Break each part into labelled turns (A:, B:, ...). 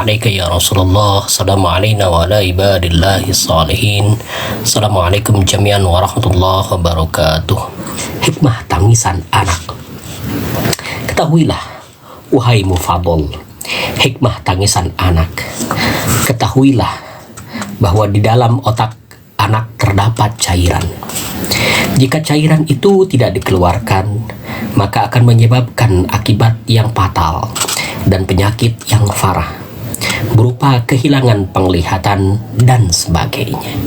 A: alaika ya Rasulullah. Assalamu alaina wa ala ibadillahi salihin. Assalamualaikum jami'an warahmatullahi wabarakatuh. Hikmah tangisan anak. Ketahuilah, wahai mufadhol, hikmah tangisan anak. Ketahuilah bahwa di dalam otak anak terdapat cairan. Jika cairan itu tidak dikeluarkan, maka akan menyebabkan akibat yang fatal dan penyakit yang parah, berupa kehilangan penglihatan dan sebagainya.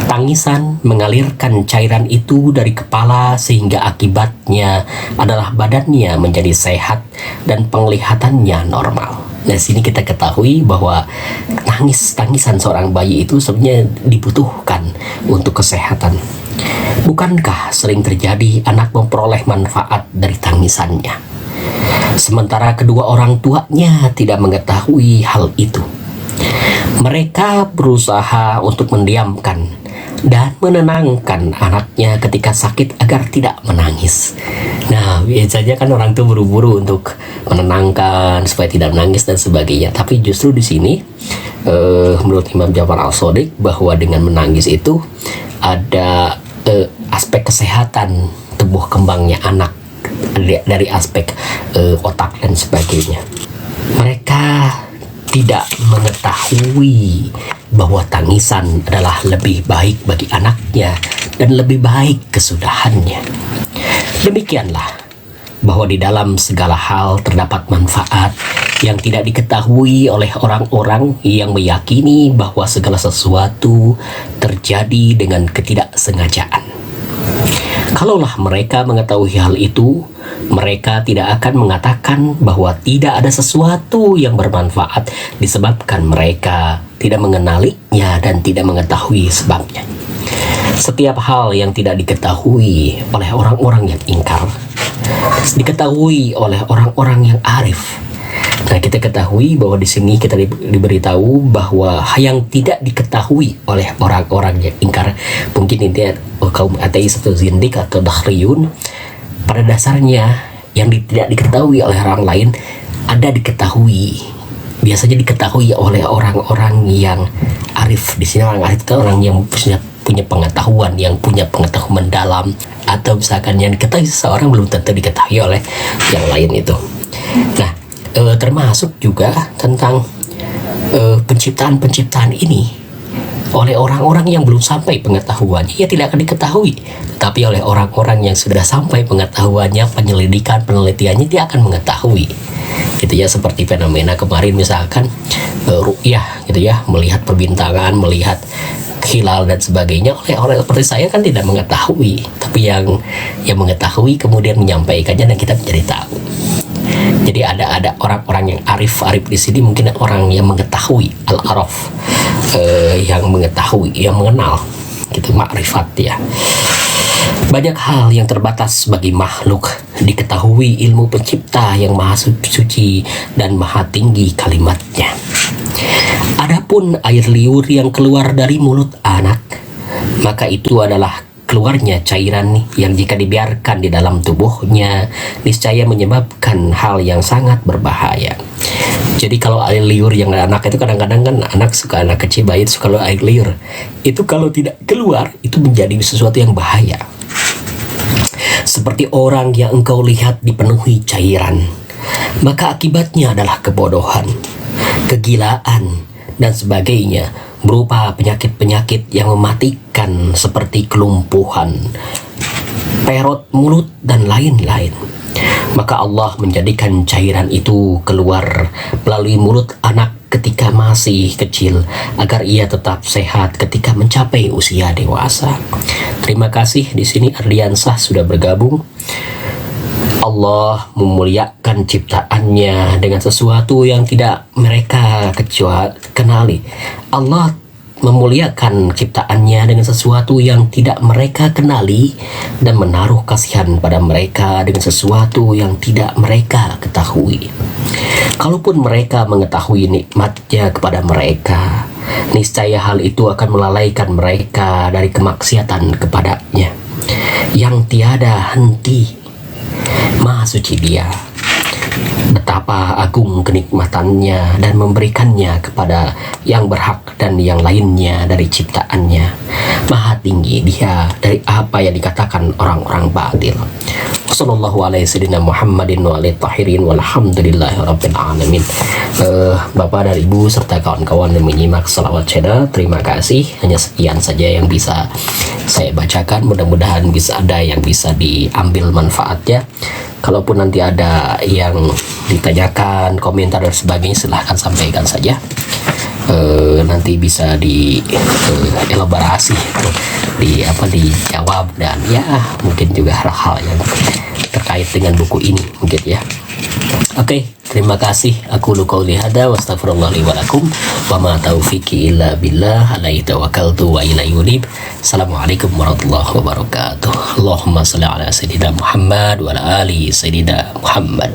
A: Tangisan mengalirkan cairan itu dari kepala sehingga akibatnya adalah badannya menjadi sehat dan penglihatannya normal. Nah, sini kita ketahui bahwa tangisan seorang bayi itu sebenarnya dibutuhkan untuk kesehatan. Bukankah sering terjadi anak memperoleh manfaat dari tangisannya, sementara kedua orang tuanya tidak mengetahui hal itu? Mereka berusaha untuk mendiamkan dan menenangkan anaknya ketika sakit agar tidak menangis. Nah, biasanya kan orang tua buru-buru untuk menenangkan supaya tidak menangis dan sebagainya. Tapi justru di sini, menurut Imam Ja'far Al-Shadiq, bahwa dengan menangis itu ada aspek kesehatan tubuh kembangnya anak, dari aspek otak dan sebagainya. Mereka tidak mengetahui bahwa tangisan adalah lebih baik bagi anaknya dan lebih baik kesudahannya. Demikianlah bahwa di dalam segala hal terdapat manfaat yang tidak diketahui oleh orang-orang yang meyakini bahwa segala sesuatu terjadi dengan ketidaksengajaan. Kalaulah mereka mengetahui hal itu, mereka tidak akan mengatakan bahwa tidak ada sesuatu yang bermanfaat disebabkan mereka tidak mengenalinya dan tidak mengetahui sebabnya. Setiap hal yang tidak diketahui oleh orang-orang yang ingkar, diketahui oleh orang-orang yang arif. Nah, kita ketahui bahwa di sini kita diberitahu bahwa yang tidak diketahui oleh orang-orang yang ingkar, mungkin ini kaum ateis atau zindik atau dakhriyun, pada dasarnya yang tidak diketahui oleh orang lain ada diketahui. Biasanya diketahui oleh orang-orang yang arif. Di sini orang arif itu orang yang punya pengetahuan, yang punya pengetahuan mendalam, atau misalkan yang diketahui seseorang belum tentu diketahui oleh yang lain itu. Nah, termasuk juga tentang penciptaan ini oleh orang-orang yang belum sampai pengetahuannya, ya tidak akan diketahui. Tapi oleh orang-orang yang sudah sampai pengetahuannya, penyelidikan, penelitiannya, dia akan mengetahui. Gitu ya, seperti fenomena kemarin misalkan ru'yah gitu ya, melihat perbintangan, melihat hilal dan sebagainya. Oleh orang seperti saya kan tidak mengetahui, tapi yang mengetahui kemudian menyampaikannya dan kita menjadi tahu. Jadi ada orang-orang yang arif di sini, mungkin orang yang mengetahui, al-araf, yang mengetahui, yang mengenal, gitu, makrifat ya. Banyak hal yang terbatas bagi makhluk diketahui ilmu pencipta yang maha suci dan maha tinggi kalimatnya. Adapun air liur yang keluar dari mulut anak, maka itu adalah keluarnya cairan yang jika dibiarkan di dalam tubuhnya niscaya menyebabkan hal yang sangat berbahaya. Jadi kalau air liur yang anak itu, kadang-kadang kan anak kecil bayi suka air liur itu kalau tidak keluar itu menjadi sesuatu yang bahaya. Seperti orang yang engkau lihat dipenuhi cairan, maka akibatnya adalah kebodohan, kegilaan dan sebagainya, berupa penyakit-penyakit yang mematikan seperti kelumpuhan, perot mulut dan lain-lain. Maka Allah menjadikan cairan itu keluar melalui mulut anak ketika masih kecil agar ia tetap sehat ketika mencapai usia dewasa. Terima kasih, di sini Ardiansah sudah bergabung. Allah memuliakan ciptaannya dengan sesuatu yang tidak mereka kenali. Allah memuliakan ciptaannya dengan sesuatu yang tidak mereka kenali dan menaruh kasihan pada mereka dengan sesuatu yang tidak mereka ketahui. Kalaupun mereka mengetahui nikmatnya kepada mereka, niscaya hal itu akan melalaikan mereka dari kemaksiatan kepadanya yang tiada henti. Maha suci Dia. Betapa betapa agung kenikmatannya dan memberikannya kepada yang berhak dan yang lainnya dari ciptaannya. Maha tinggi dia dari apa yang dikatakan orang-orang batil. Sallallahu alaihi sayyidina Muhammadin wa alihi tahirin walhamdulillahi rabbil alamin. Bapak dan Ibu serta kawan-kawan yang menyimak Salawat Channel, terima kasih. Hanya sekian saja yang bisa saya bacakan. Mudah-mudahan bisa ada yang bisa diambil manfaatnya. Kalaupun nanti ada yang ditanyakan, komentar dan sebagainya, silahkan sampaikan saja. Nanti bisa di elaborasi, dijawab, dan ya mungkin juga hal-hal yang terkait dengan buku ini mungkin ya. Oke, terima kasih. Aku qouli hada wa astaghfirullah li wa lakum wa ma taufiqi illa billah, alaihi tawakkaltu wa ilaihi unib. Assalamualaikum warahmatullahi wabarakatuh. Allahumma shalli ala sayyidina Muhammad wa ala ali sayyidina Muhammad.